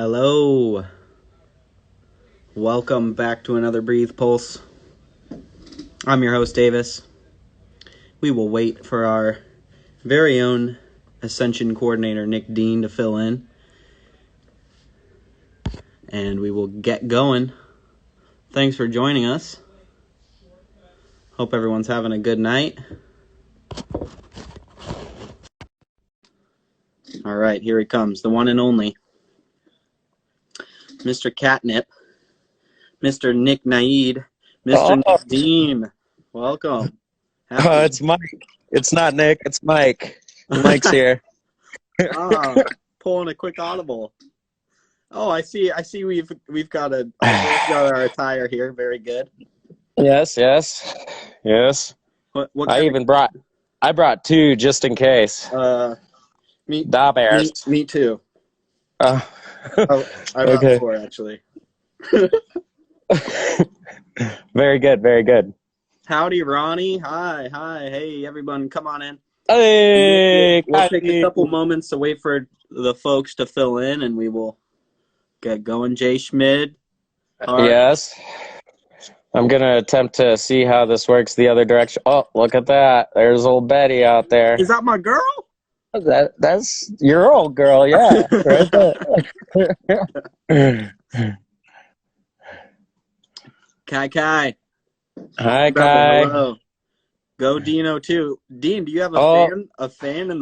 Hello. Welcome back to another Breathe Pulse. I'm your host, Davis. We will wait for our very own Ascension Coordinator Nick Dean to fill in. And we will get going. Thanks for joining us. Hope everyone's having a good night. All right, here he comes, the one and only Mr. Catnip, Mr. Nick Naid, Mr. Nick Dean. Welcome. It's Mike. It's not Nick. It's Mike. Mike's here. Pulling a quick audible. Oh, I see. We've got our attire here. Very good. Yes. What I brought two just in case. Me Bears. Me too. I brought Okay. 4 actually. Very good. Howdy, Ronnie. Hi. Hey, everyone, come on in. Hey, we'll take a couple moments to wait for the folks to fill in, and we will get going. Jay Schmid. Yes. I'm going to attempt to see how this works the other direction. Oh, look at that. There's old Betty out there. Is that my girl? That's your old girl, yeah. Right there. Kai. Hi, Brother, Kai. hello. Go Dino too. Dean, do you have a fan in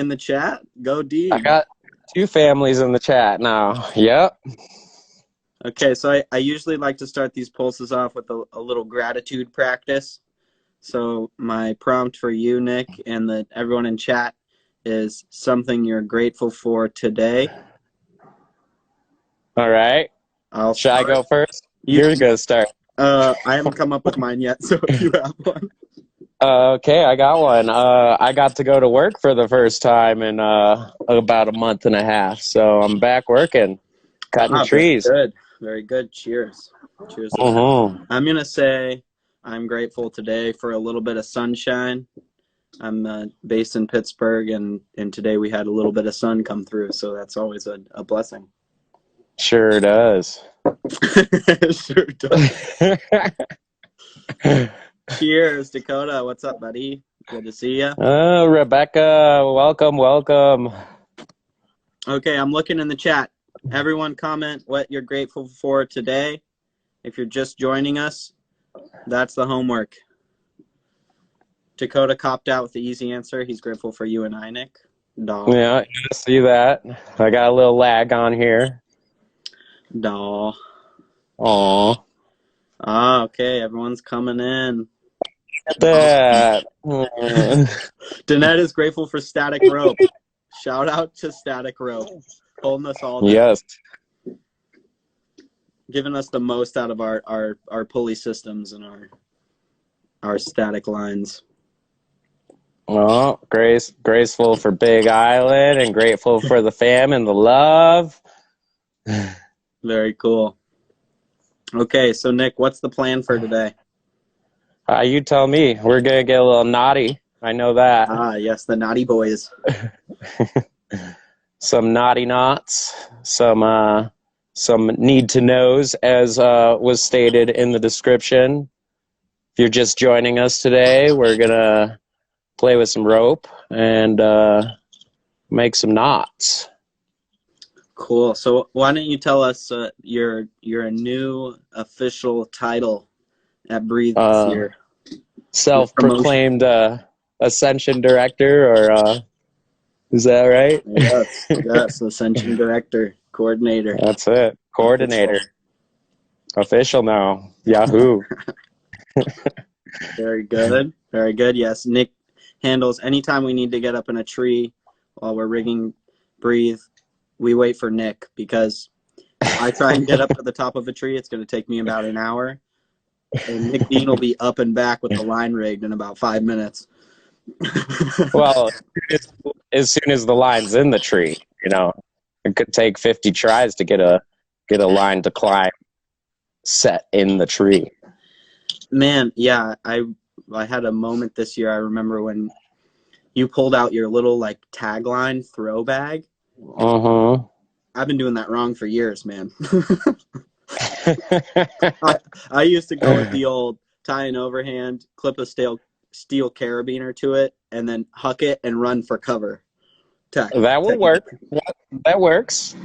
the chat? Go Dean. I got 2 families in the chat now. Yep. Okay, so I usually like to start these pulses off with a little gratitude practice. So my prompt for you, Nick, and everyone in chat is something you're grateful for today. All right. Should I go first? You're going to start. I haven't come up with mine yet, so if you have one. Okay, I got one. I got to go to work for the first time in about a month and a half, so I'm back working, cutting trees. Very good. Cheers. Mm-hmm. I'm going to say I'm grateful today for a little bit of sunshine. I'm based in Pittsburgh, and today we had a little bit of sun come through, so that's always a blessing. Sure does. Sure does. Cheers, Dakota. What's up, buddy? Good to see you. Rebecca, welcome. Okay, I'm looking in the chat. Everyone comment what you're grateful for today. If you're just joining us, that's the homework. Dakota copped out with the easy answer. He's grateful for you and I, Nick. Doll. Yeah, I see that. I got a little lag on here. Doll. Aw. Okay. Everyone's coming in. That. Danette is grateful for static rope. Shout out to static rope. Holding us all down. Yes. Giving us the most out of our pulley systems and our static lines. Well, graceful for Big Island and grateful for the fam and the love. Very cool. Okay, so Nick, what's the plan for today? You tell me. We're going to get a little naughty. I know that. Yes, the naughty boys. Some naughty knots, some need to knows, as was stated in the description. If you're just joining us today, we're going to play with some rope and make some knots. Cool. So why don't you tell us your new official title at Breathe this year? Self-proclaimed Ascension Director, or is that right? Yes, Ascension Director, Coordinator. That's it. Coordinator. Official now. Yahoo. Very good. Yes, Nick handles anytime we need to get up in a tree while we're rigging Breathe. We wait for Nick, because if I try and get up to the top of a tree, it's going to take me about an hour. And Nick Dean will be up and back with the line rigged in about 5 minutes. Well, as soon as the line's in the tree, it could take 50 tries to get a line to climb set in the tree. Man, yeah, I had a moment this year. I remember when you pulled out your little tagline throw bag. Uh-huh. I've been doing that wrong for years, man. I used to go with the old tie an overhand, clip a steel carabiner to it, and then huck it and run for cover. That will work. That works.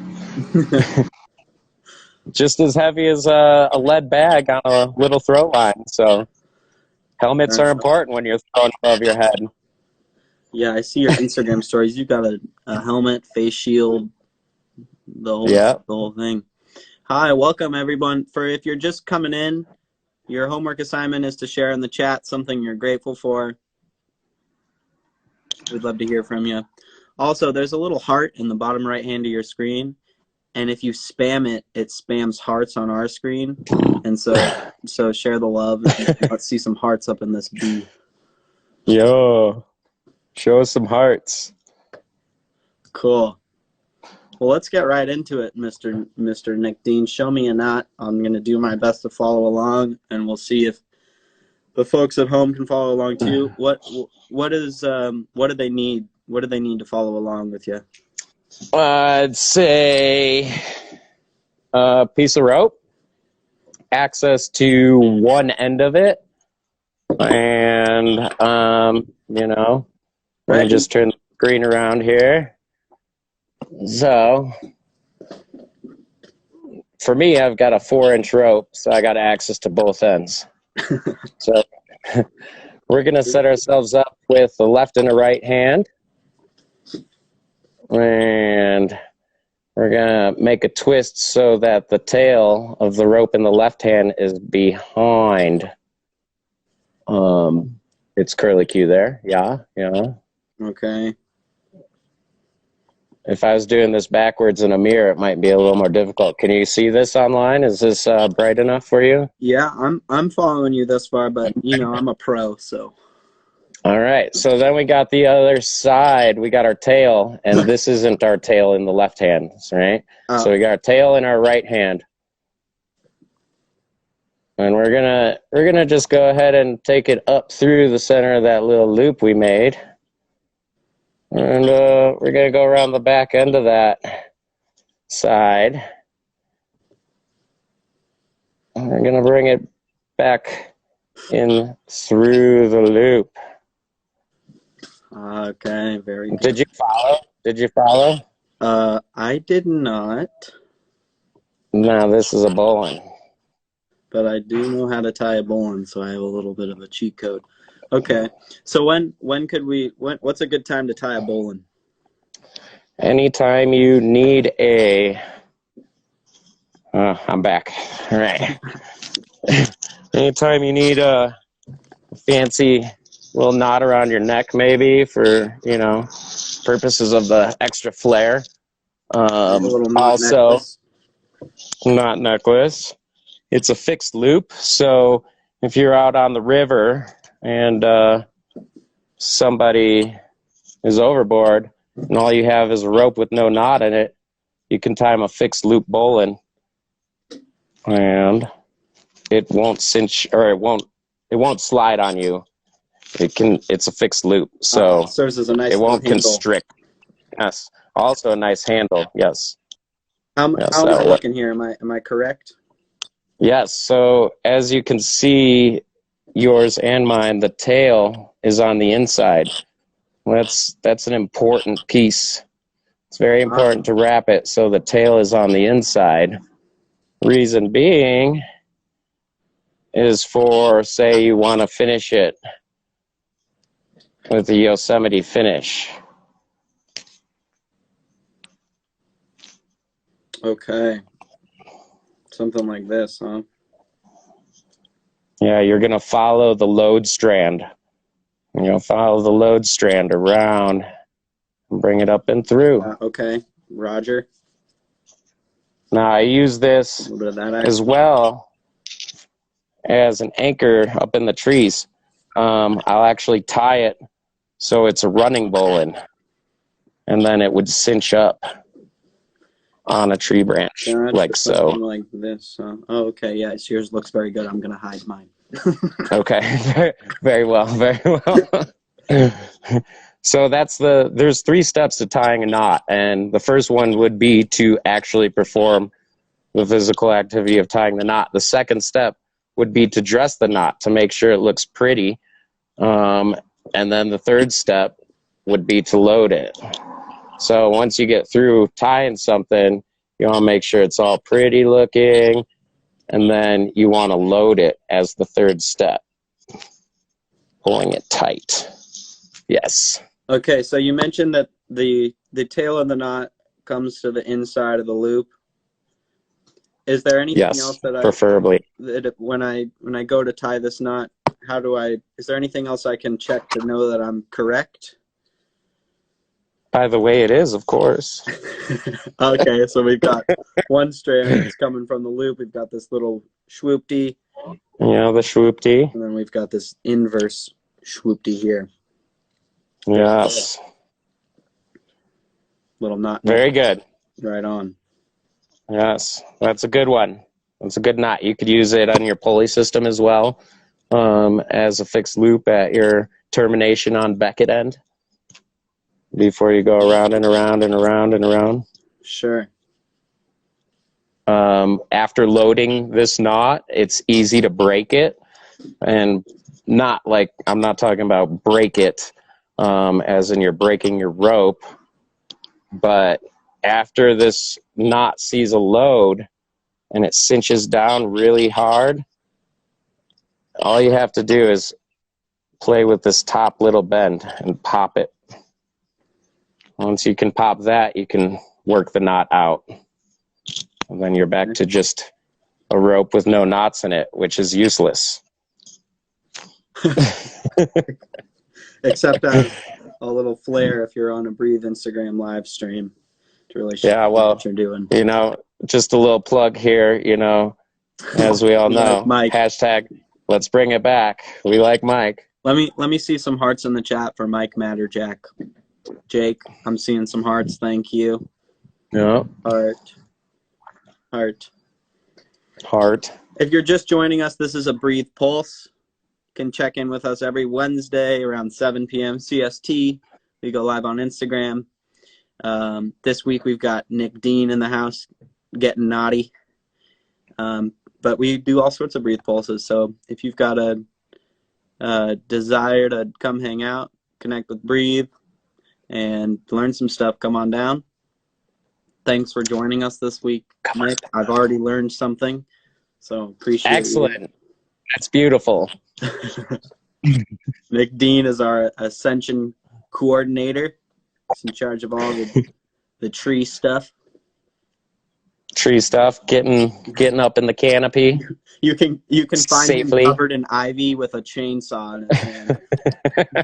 Just as heavy as a lead bag on a little throw line. So helmets are important when you're throwing above your head. Yeah, I see your Instagram stories. You got a helmet, face shield, the whole thing. Hi, welcome everyone. If you're just coming in, your homework assignment is to share in the chat something you're grateful for. We'd love to hear from you. Also, there's a little heart in the bottom right hand of your screen, and if you spam it, it spams hearts on our screen. And so share the love. Let's see some hearts up in this B. Yo, show us some hearts. Cool. Well, let's get right into it, Mr. Nick Dean. Show me a knot. I'm going to do my best to follow along, and we'll see if the folks at home can follow along too. What do they need? What do they need to follow along with you? I'd say a piece of rope, access to one end of it, and let me just turn the screen around here. So for me, I've got a 4-inch rope, so I got access to both ends. So we're going to set ourselves up with the left and the right hand. And we're going to make a twist so that the tail of the rope in the left hand is behind. It's curly Q there. Yeah. Okay. If I was doing this backwards in a mirror, it might be a little more difficult. Can you see this online? Is this bright enough for you? Yeah, I'm following you this far, but I'm a pro, so. All right. So then we got the other side. We got our tail, and this isn't our tail in the left hand, right? So we got our tail in our right hand. And we're gonna just go ahead and take it up through the center of that little loop we made. And we're going to go around the back end of that side. And we're going to bring it back in through the loop. Okay, very good. Did you follow? I did not. No, this is a bowline. But I do know how to tie a bowline, so I have a little bit of a cheat code. Okay, so what's a good time to tie a bowline? Anytime you need I'm back. All right. Anytime you need a fancy little knot around your neck, maybe for, purposes of the extra flair. A little knot also, necklace. Knot necklace. It's a fixed loop, so if you're out on the river and somebody is overboard and all you have is a rope with no knot in it, you can tie them a fixed loop bowline, and it won't cinch, or it won't slide on you. It's a fixed loop, so serves as a nice it won't handle. constrict. Yes. Also a nice handle. Yes. How am I looking here? Am I correct? Yes. So as you can see, yours and mine, the tail is on the inside. That's an important piece. It's very important to wrap it so the tail is on the inside. Reason being is for, say, you want to finish it with the Yosemite finish. Okay. Something like this, huh? Yeah, you're going to follow the load strand. You're going to follow the load strand around and bring it up and through. Okay, Roger. Now, I use this as well as an anchor up in the trees. I'll actually tie it so it's a running bowline, and then it would cinch up on a tree branch, like so. Like this. Oh, okay. Yeah, yours looks very good. I'm going to hide mine. Okay. Very well. Very well. So there's 3 steps to tying a knot, and the first one would be to actually perform the physical activity of tying the knot. The second step would be to dress the knot to make sure it looks pretty. And then the third step would be to load it. So once you get through tying something, you want to make sure it's all pretty looking, and then you want to load it as the third step. Pulling it tight. Yes. Okay, so you mentioned that the tail of the knot comes to the inside of the loop. Is there anything else that preferably. When I go to tie this knot, is there anything else I can check to know that I'm correct? By the way it is, of course. Okay, so we've got one strand that's coming from the loop. We've got this little swoopty. Yeah, the swoopty. And then we've got this inverse swoopty here. Yes. Little knot. Very good. Right on. Yes, that's a good one. That's a good knot. You could use it on your pulley system as well, as a fixed loop at your termination on becket end before you go around and around and around and around. Sure. After loading this knot, it's easy to break it, and not like, I'm not talking about break it as in you're breaking your rope, but after this knot sees a load and it cinches down really hard, all you have to do is play with this top little bend and pop it. Once you can pop that, you can work the knot out. And then you're back to just a rope with no knots in it, which is useless. Except as a little flare if you're on a Breathe Instagram live stream to really show what you're doing. You know, just a little plug here, you know, as we all know, Mike. hashtag let's bring it back. We like Mike. Let me see some hearts in the chat for Mike, Matt, or Jack. Jake, I'm seeing some hearts. Thank you. Yeah. Heart. If you're just joining us, this is a Breathe Pulse. You can check in with us every Wednesday around 7 p.m. CST. We go live on Instagram. This week we've got Nick Dean in the house getting naughty. But we do all sorts of Breathe Pulses. So if you've got a desire to come hang out, connect with Breathe, and learn some stuff, come on down. Thanks for joining us this week, Nick. I've already learned something, so appreciate it. Excellent. That's beautiful. Nick Dean is our Ascension Coordinator. He's in charge of all the tree stuff. Getting up in the canopy. You can find safely. him covered in ivy with a chainsaw in his hand.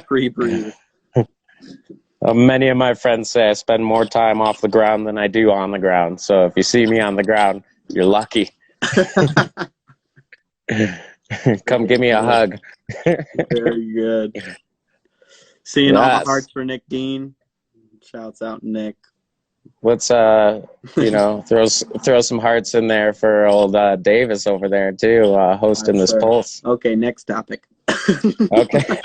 Pre-breathe. Many of my friends say I spend more time off the ground than I do on the ground. So if you see me on the ground, you're lucky. Come give me a hug. Very good. Seeing all the hearts for Nick Dean. Shouts out, Nick. Let's throw some hearts in there for old Davis over there too, hosting this pulse. Okay, next topic. Okay.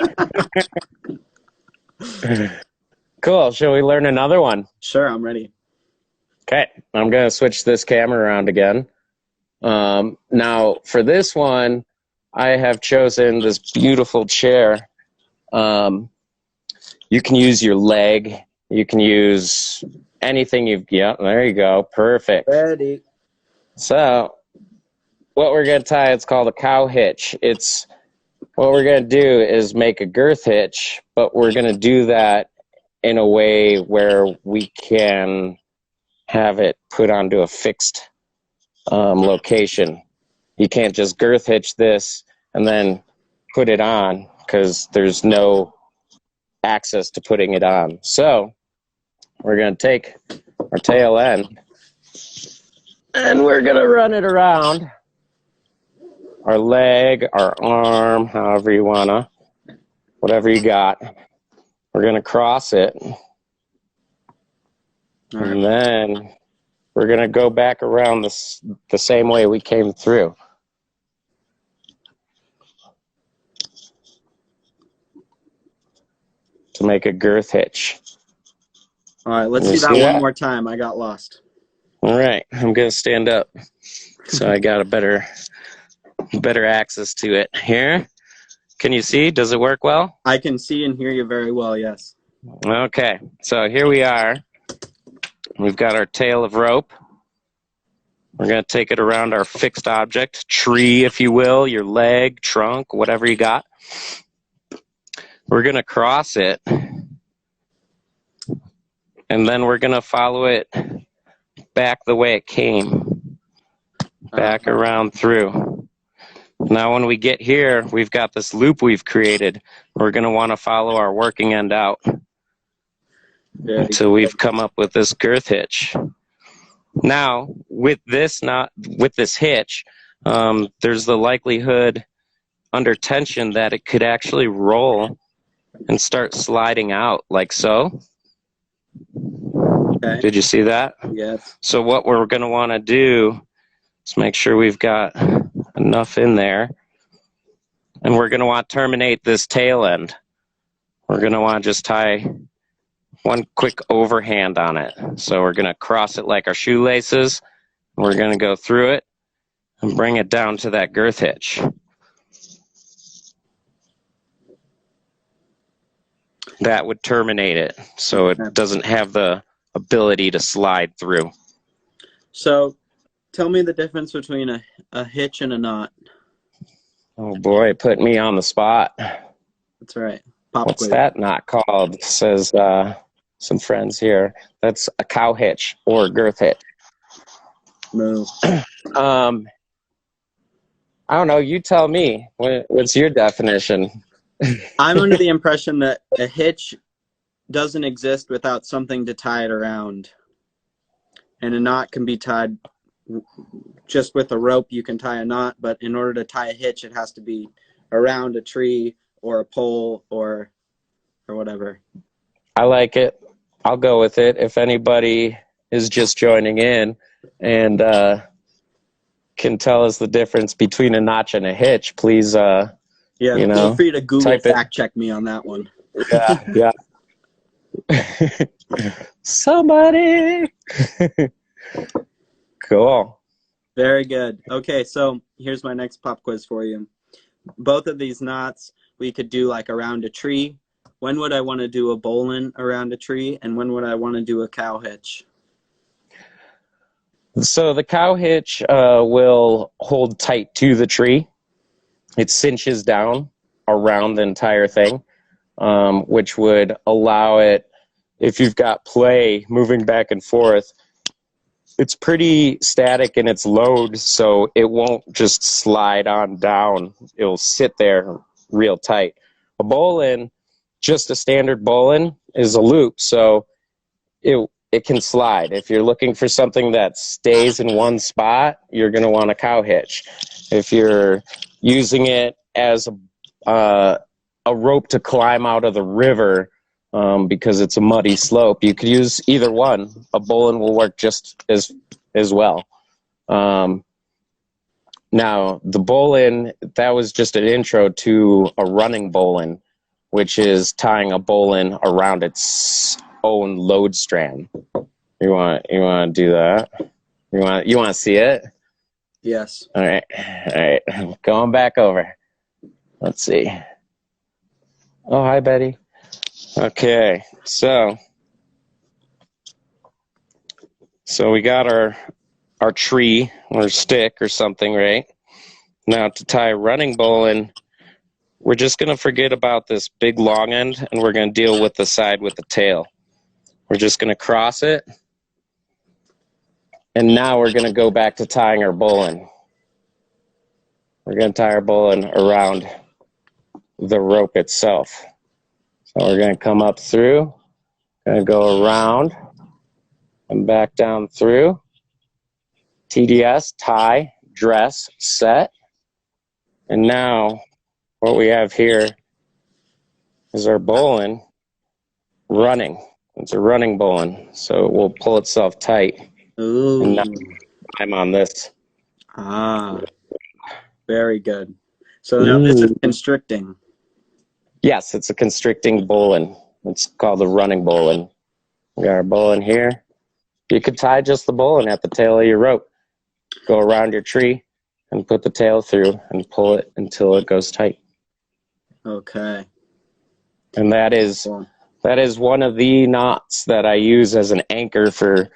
Cool. Shall we learn another one? Sure, I'm ready. Okay, I'm gonna switch this camera around again. Now for this one, I have chosen this beautiful chair. You can use your leg. You can use anything there you go. Perfect. Ready. So what we're going to tie, it's called a cow hitch. What we're going to do is make a girth hitch, but we're going to do that in a way where we can have it put onto a fixed location. You can't just girth hitch this and then put it on because there's no access to putting it on. So we're going to take our tail end and we're going to run it around our leg, our arm, however you want to, whatever you got. We're going to cross it. And then we're going to go back around the same way we came through. to make a girth hitch. All right, let's You see that see one that? more time. I got lost. All right, I'm going to stand up so I got a better access to it. Here, can you see? Does it work well? I can see and hear you very well, yes. Okay, so here we are. We've got our tail of rope. We're going to take it around our fixed object, tree, if you will, your leg, trunk, whatever you got. We're going to cross it, and then we're going to follow it back the way it came, back around through. Now when we get here, we've got this loop we've created. We're going to want to follow our working end out until we've come up with this girth hitch. Now, with this hitch, there's the likelihood under tension that it could actually roll and start sliding out like so. Okay. Did you see that? Yes. So what we're going to want to do is make sure we've got enough in there. And we're going to want to terminate this tail end. We're going to want to just tie one quick overhand on it. So we're going to cross it like our shoelaces. We're going to go through it and bring it down to that girth hitch. That would terminate it, so it doesn't have the ability to slide through. So tell me the difference between a hitch and a knot. Oh boy, put me on the spot. That's right. Pop What's quiz. that knot called? Says some friends here. That's a cow hitch or girth hitch. Move. I don't know. You tell me. What's your definition? I'm under the impression that a hitch doesn't exist without something to tie it around. And a knot can be tied just with a rope. You can tie a knot, but in order to tie a hitch, it has to be around a tree or a pole or whatever. I like it. I'll go with it. If anybody is just joining in and can tell us the difference between a notch and a hitch, please Feel free to Google fact it. check me on that one. Yeah. Somebody. Cool. Very good. Okay, so here's my next pop quiz for you. Both of these knots we could do like around a tree. When would I want to do a bowline around a tree, and when would I want to do a cow hitch? So the cow hitch will hold tight to the tree. It cinches down around the entire thing, which would allow it, if you've got play moving back and forth, it's pretty static in its load, so it won't just slide on down. It'll sit there real tight. A bowline, just a standard bowline, is a loop, so it can slide. If you're looking for something that stays in one spot, you're going to want a cow hitch. If you're using it as a rope to climb out of the river because it's a muddy slope, you could use either one. A bowline will work just as well. Now, the bowline, that was just an intro to a running bowline, which is tying a bowline around its own load strand. You want to do that? You want to see it? Yes. All right. Going back over. Let's see. Oh, hi, Betty. Okay, so we got our tree or stick or something, right? Now to tie a running bowline, we're just going to forget about this big long end, and we're going to deal with the side with the tail. We're just going to cross it, and now we're going to go back to tying our bowline. We're going to tie our bowline around the rope itself. So we're going to come up through, going to go around and back down through. TDS, tie, dress, set. And now what we have here is our bowline running. It's a running bowline, so it will pull itself tight. Ooh. And now I'm on this. Ah, very good. So now this is constricting. Yes, it's a constricting bowline. It's called the running bowline. We got our bowline here. You could tie just the bowline at the tail of your rope. Go around your tree and put the tail through and pull it until it goes tight. Okay. And that is one of the knots that I use as an anchor for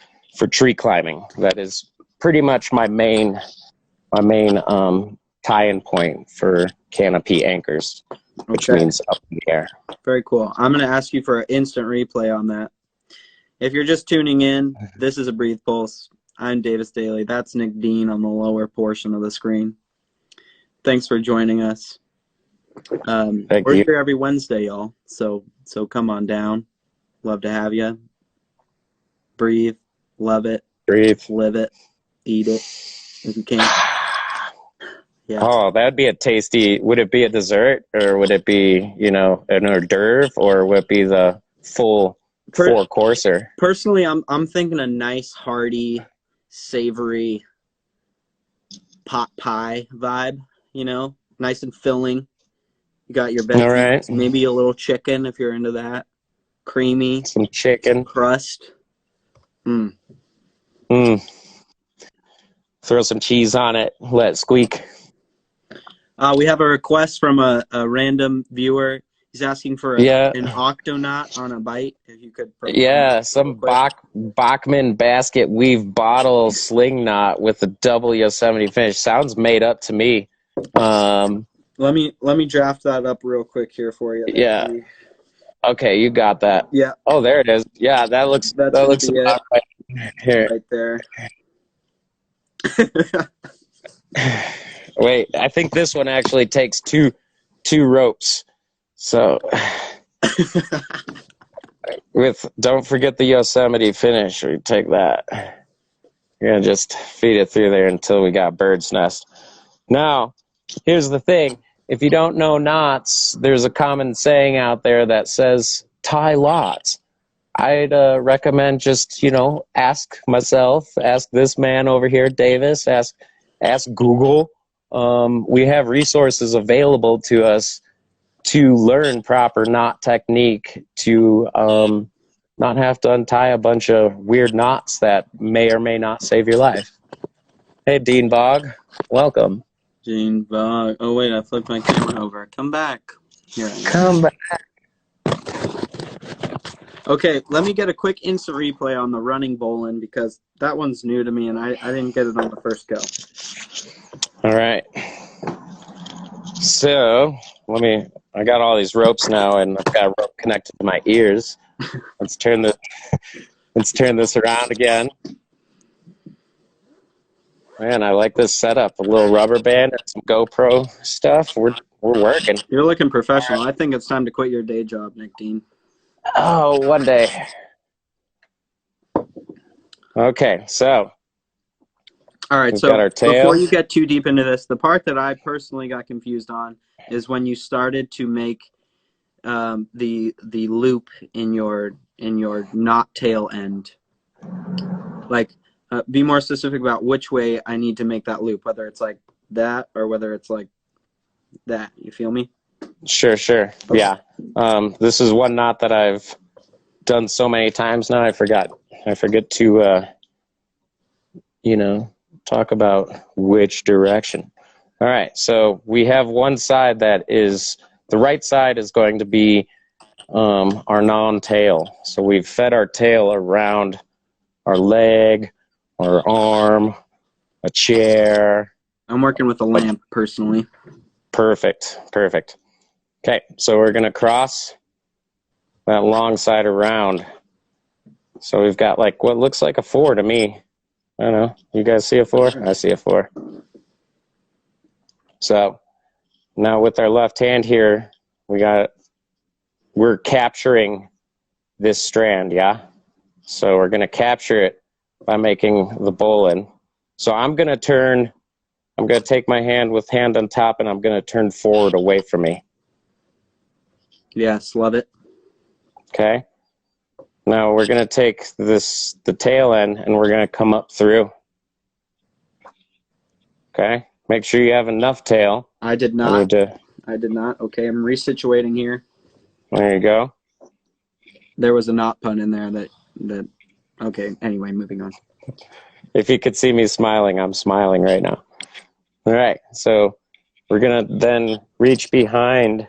tree climbing. That is pretty much my main tie-in point for canopy anchors, which means up in the air. Very cool. I'm going to ask you for an instant replay on that. If you're just tuning in, this is a Breathe Pulse. I'm Davis Daly. That's Nick Dean on the lower portion of the screen. Thanks for joining us. We're here every Wednesday, y'all. So come on down. Love to have you. Breathe. Love it. Breathe. Live it. Eat it if you can. Yeah. Oh, that'd be a tasty. Would it be a dessert, or would it be, an hors d'oeuvre, or would it be the full four-courser? Personally, I'm thinking a nice, hearty, savory pot pie vibe. Nice and filling. You got your veggies, all right. Maybe a little chicken if you're into that. Creamy. Some chicken. Some crust. Throw some cheese on it. Let it squeak. We have a request from a random viewer. He's asking for an octonaut on a bite. If you could. Some Bachman basket weave bottle sling knot with a double Yosemite finish. Sounds made up to me. Let me draft that up real quick here for you. Yeah. Okay, you got that. Yeah. Oh, there it is. Yeah, that looks about right here. Right there. Wait, I think this one actually takes two ropes. So don't forget the Yosemite finish. We take that. You're gonna just feed it through there until we got bird's nest. Now, here's the thing. If you don't know knots, there's a common saying out there that says tie lots. I'd recommend just, ask myself, ask this man over here, Davis, ask Google. We have resources available to us to learn proper knot technique, to not have to untie a bunch of weird knots that may or may not save your life. Hey, Dean Bog, welcome. Dean Bog. Oh, wait, I flipped my camera over. Come back. Here I am. Come back. Okay, let me get a quick instant replay on the running bowline because that one's new to me and I didn't get it on the first go. All right. So I got all these ropes now and I've got a rope connected to my ears. Let's turn this around again. Man, I like this setup. A little rubber band and some GoPro stuff. We're working. You're looking professional. I think it's time to quit your day job, Nick Dean. Oh, one day. Okay, so. All right, so before you get too deep into this, the part that I personally got confused on is when you started to make the loop in your knot tail end. Like, be more specific about which way I need to make that loop, whether it's like that or whether it's like that. You feel me? Sure. Okay. Yeah. This is one knot that I've done so many times now. I forget to, talk about which direction. All right. So we have one side that is, the right side is going to be our non-tail. So we've fed our tail around our leg, our arm, a chair. I'm working with a lamp personally. Perfect. Okay, so we're going to cross that long side around. So we've got like what looks like a 4 to me. I don't know. You guys see a 4? I see a 4. So now with our left hand here, we're capturing this strand, yeah? So we're going to capture it by making the bowline. So I'm going to take my hand with hand on top and I'm going to turn forward away from me. Yes, love it. Okay. Now we're going to take the tail end and we're going to come up through. Okay. Make sure you have enough tail. I did not. I did not. Okay, I'm resituating here. There you go. there was a knot pun in there that. Okay. Anyway, moving on. If you could see me smiling, I'm smiling right now. All right, so we're gonna then reach behind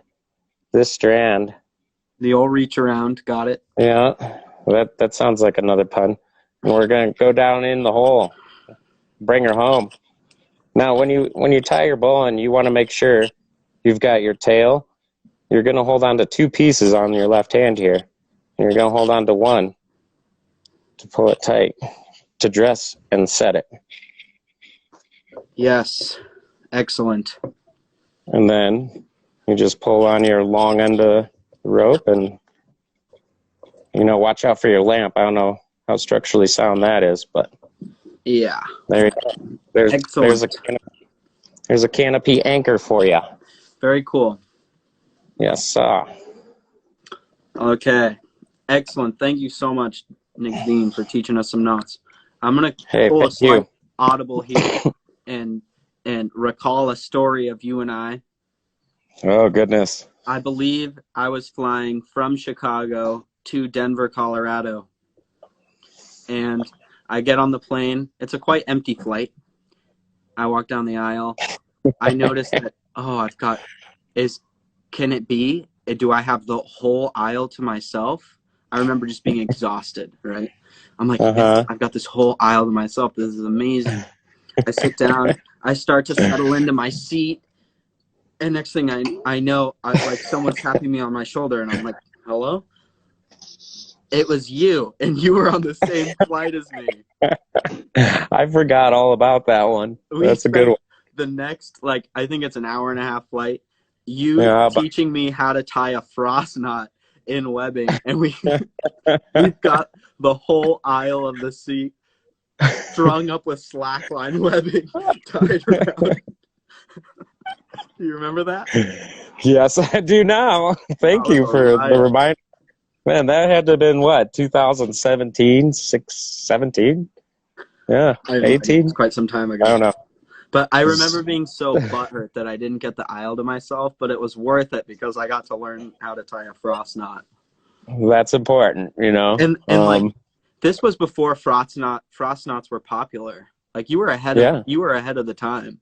this strand. The old reach around. Got it. Yeah, that sounds like another pun. And we're gonna go down in the hole, bring her home. Now, when you tie your bowline, you want to make sure you've got your tail. You're gonna hold on to two pieces on your left hand here. And you're gonna hold on to one to pull it tight, to dress and set it. Yes. Excellent. And then you just pull on your long end of the rope and, watch out for your lamp. I don't know how structurally sound that is, but yeah. There you go. There's a canopy anchor for you. Very cool. Yes. Okay. Excellent. Thank you so much, Nick Dean, for teaching us some knots. I'm going to pull a slight audible here and recall a story of you and I. Oh, goodness. I believe I was flying from Chicago to Denver, Colorado. And I get on the plane. It's a quite empty flight. I walk down the aisle. I notice that, can it be? Do I have the whole aisle to myself? I remember just being exhausted, right? I'm like, I've got this whole aisle to myself. This is amazing. I sit down. I start to settle into my seat. And next thing I know, someone's tapping me on my shoulder. And I'm like, hello? It was you. And you were on the same flight as me. I forgot all about that one. That's a good one. The next, I think it's an hour and a half flight. You teaching me how to tie a frost knot in webbing. And we've got the whole aisle of the seat strung up with slackline webbing tied around. Do you remember that? Yes, I do now. Thank you for the reminder. Man, that had to have been what, 2017, 17? Yeah, 18? It's quite some time ago. I don't know. But I remember being so butthurt that I didn't get the aisle to myself, but it was worth it because I got to learn how to tie a frost knot. That's important, And this was before frost knots were popular. You were ahead of the time.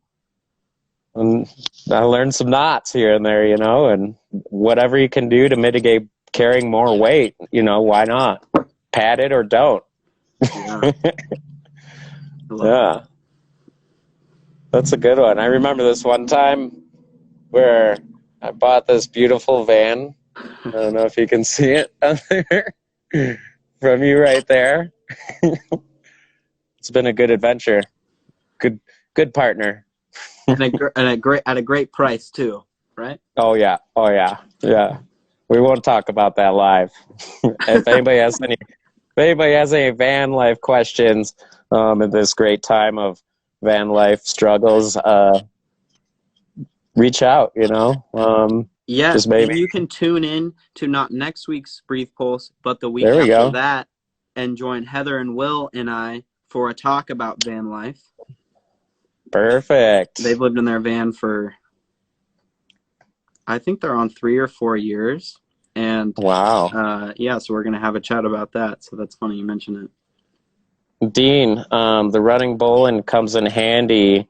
And I learned some knots here and there, and whatever you can do to mitigate carrying more weight, why not? Pad it or don't. Yeah. Yeah. That's a good one. I remember this one time where I bought this beautiful van. I don't know if you can see it out there from you right there. It's been a good adventure. Good partner. and at a great price too, right? Oh yeah. We won't talk about that live. If anybody has any van life questions in this great time of van life struggles, reach out. Yes, maybe. and you can tune in to not next week's Brief Pulse, but the week after that, and join Heather and Will and I for a talk about van life. Perfect. They've lived in their van for, I think they're on 3 or 4 years. And wow. So we're going to have a chat about that. So that's funny you mention it. Dean, the running bowline comes in handy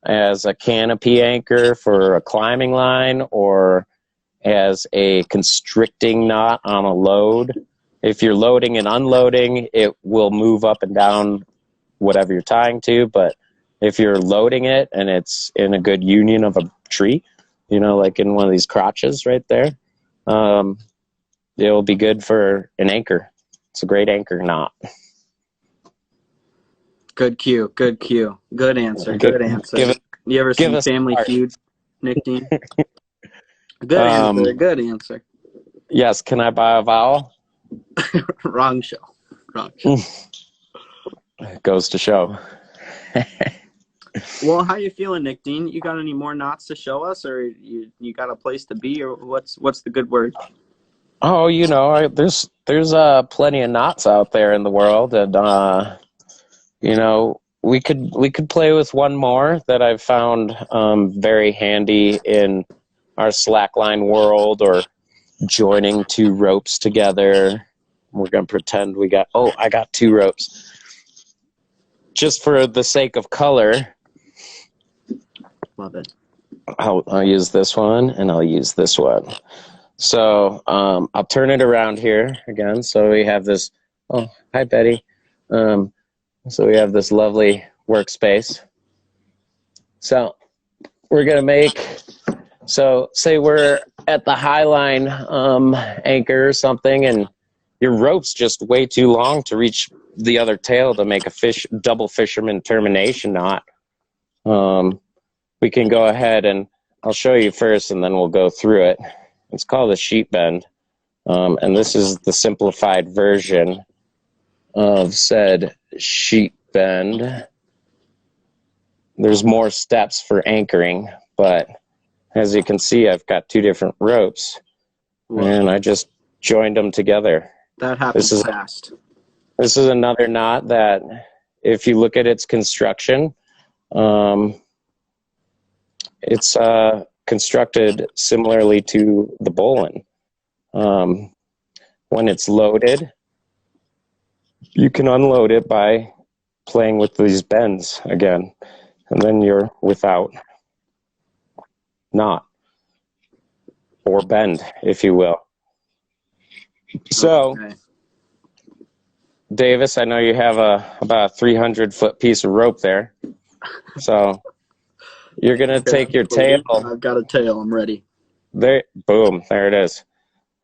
as a canopy anchor for a climbing line or as a constricting knot on a load. If you're loading and unloading, it will move up and down whatever you're tying to, but if you're loading it and it's in a good union of a tree, like in one of these crotches right there, it'll be good for an anchor. It's a great anchor knot. Good cue. Good answer. You ever seen Family Feud, Nick Dean? Good answer. Yes, can I buy a vowel? Wrong show. It goes to show. Well, how you feeling, Nick Dean? You got any more knots to show us, or you got a place to be, or what's the good word? Oh, there's plenty of knots out there in the world, and we could play with one more that I've found very handy in our slackline world, or joining two ropes together. We're going to pretend we got, oh, I got 2 ropes. Just for the sake of color, Love it. I'll use this one, and I'll use this one. So I'll turn it around here again. So we have this, oh, hi, Betty. So we have this lovely workspace. So we're going to make, so say we're at the high line anchor or something, and your rope's just way too long to reach the other tail to make a double fisherman termination knot. We can go ahead and I'll show you first, and then we'll go through it. It's called a sheet bend, and this is the simplified version of said sheet bend. There's more steps for anchoring, but as you can see, I've got 2 different ropes. Whoa. And I just joined them together. That happens fast. This is another knot that, if you look at its construction, it's constructed similarly to the bowline. When it's loaded, you can unload it by playing with these bends again, and then you're without knot or bend, if you will. So, okay. Davis, I know you have about a 300-foot piece of rope there. So you're gonna take your tail. I've got a tail. I'm ready. There, boom! There it is.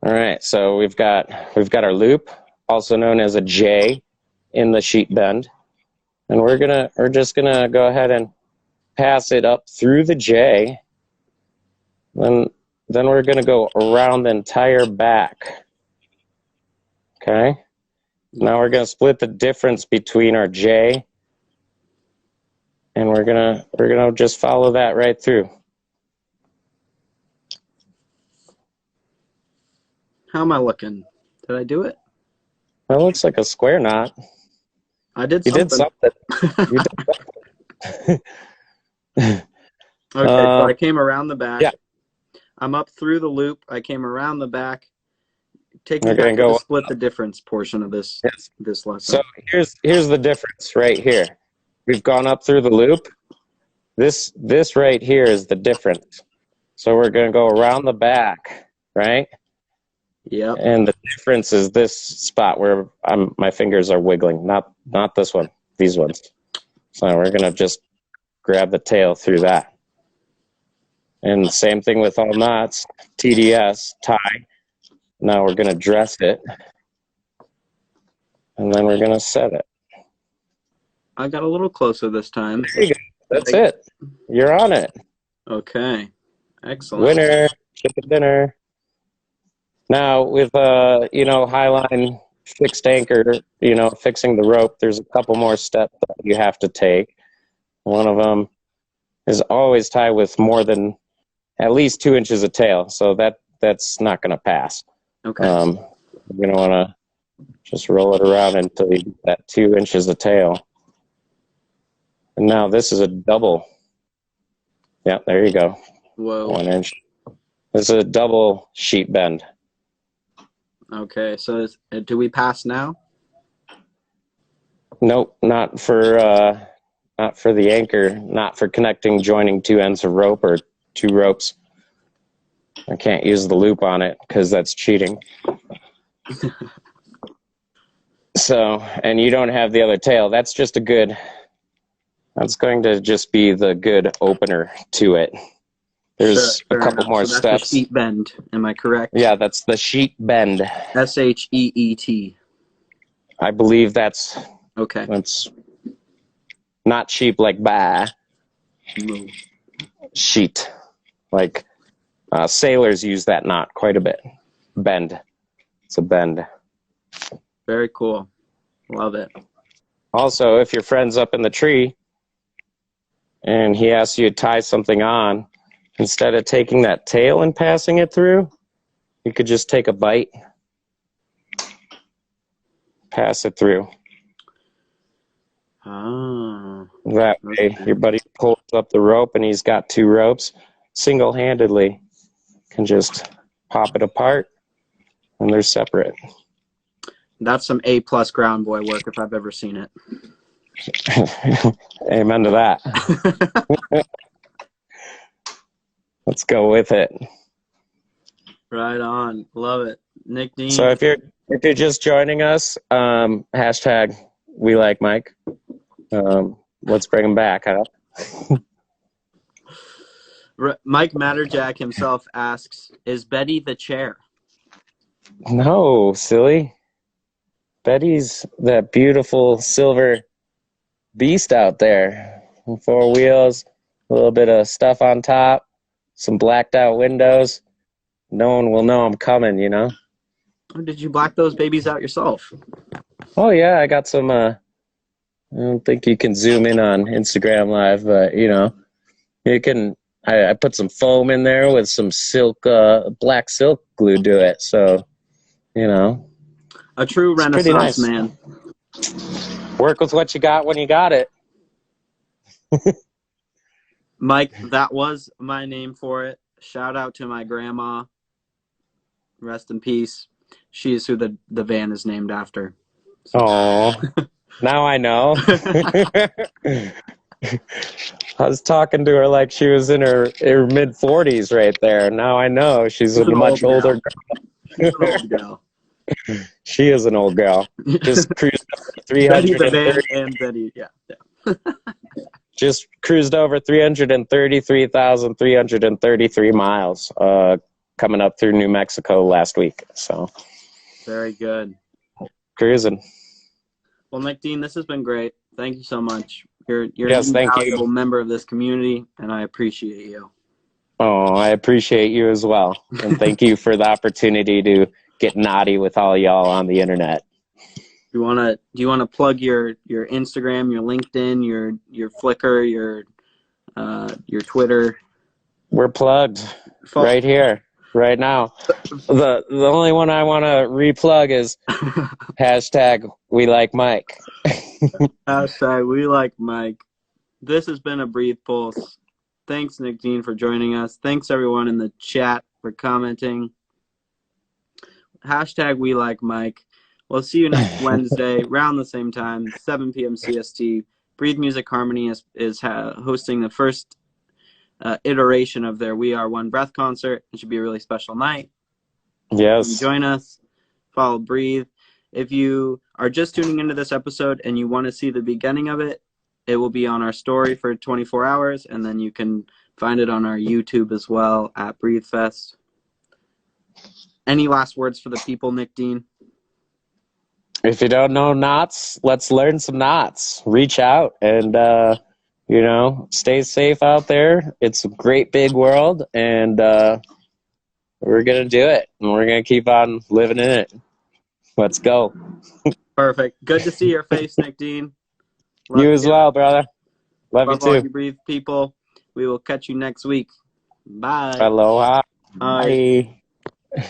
All right. So we've got our loop, also known as a J, in the sheet bend, and we're just gonna go ahead and pass it up through the J. Then we're gonna go around the entire back. Okay. Now we're gonna split the difference between our J, and we're gonna just follow that right through. How am I looking? Did I do it? That looks like a square knot. I did something. You did something. Okay, so I came around the back. Yeah. I'm up through the loop. I came around the back. Take me back to the split the difference portion of this lesson. So here's the difference right here. We've gone up through the loop. This right here is the difference. So we're going to go around the back, right? Yep. And the difference is this spot where my fingers are wiggling, not this one, these ones. So we're going to just grab the tail through that. And same thing with all knots, TDS, tie. Now we're going to dress it, and then we're going to set it. I got a little closer this time. There you go. That's it. You're on it. Okay. Excellent. Winner. Chicken dinner. Now with highline fixed anchor, fixing the rope, there's a couple more steps that you have to take. One of them is always tie with more than at least 2 inches of tail, so that's not going to pass. Okay. You're going to want to just roll it around until you get that 2 inches of tail. And now this is a double. Yeah, there you go. Whoa. 1 inch. This is a double sheet bend. Okay, so do we pass now? Nope, not for the anchor, not for joining 2 ends of rope or 2 ropes. I can't use the loop on it because that's cheating. So, and you don't have the other tail. That's going to just be the good opener to it. There's a couple more steps. That's the sheet bend. Am I correct? Yeah, that's the sheet bend. SHEET. I believe that's okay. That's not sheep like bah. No. Sheet, like sailors use that knot quite a bit. Bend. It's a bend. Very cool. Love it. Also, if your friend's up in the tree and he asks you to tie something on, instead of taking that tail and passing it through, you could just take a bite, pass it through. Oh. That way, your buddy pulls up the rope and he's got 2 ropes, single-handedly can just pop it apart and they're separate. That's some A+ ground boy work if I've ever seen it. Amen to that. Let's go with it. Right on. Love it. Nick Dean. So if you're just joining us, hashtag we like Mike. Let's bring him back, huh? Mike Matterjack himself asks, is Betty the chair? No, silly. Betty's that beautiful silver beast out there. 4 wheels, a little bit of stuff on top, some blacked out windows. No one will know I'm coming, you know? Or did you black those babies out yourself? Oh, yeah, I got some, I don't think you can zoom in on Instagram Live, but, you know, you can, I put some foam in there with some silk, black silk glue to it, so, you know. A true Renaissance man. Work with what you got when you got it. Mike, that was my name for it. Shout out to my grandma. Rest in peace. She is who the van is named after. Oh, now I know. I was talking to her like she was in her mid-40s right there. Now I know she's a much older girl. She's an old girl. She is an old girl. Just cruised over 330. And Betty, yeah. Just cruised over 333,333 miles coming up through New Mexico last week. So very good. Cruising. Well, Nick Dean, this has been great. Thank you so much. You're yes, an invaluable member of this community, and I appreciate you. Oh, I appreciate you as well. And thank you for the opportunity to get naughty with all y'all on the internet. Do you wanna plug your Instagram, your LinkedIn, your Flickr, your Twitter? We're plugged right here, right now. The only one I want to replug is hashtag we like Mike. Hashtag we like Mike. This has been a Breathe Pulse. Thanks, Nick Dean, for joining us. Thanks, everyone in the chat for commenting. Hashtag we like Mike. We'll see you next Wednesday, around the same time, 7 p.m. CST. Breathe Music Harmony is hosting the first iteration of their We Are One Breath concert. It should be a really special night. Yes. Join us. Follow Breathe. If you are just tuning into this episode and you want to see the beginning of it, it will be on our story for 24 hours, and then you can find it on our YouTube as well at Breathe Fest. Any last words for the people, Nick Dean? If you don't know knots, let's learn some knots. Reach out and, you know, stay safe out there. It's a great big world, and we're going to do it, and we're going to keep on living in it. Let's go. Perfect. Good to see your face, Nick Dean. You as well, brother. Love you too. All you Breathe people. We will catch you next week. Bye. Aloha. Bye. Bye.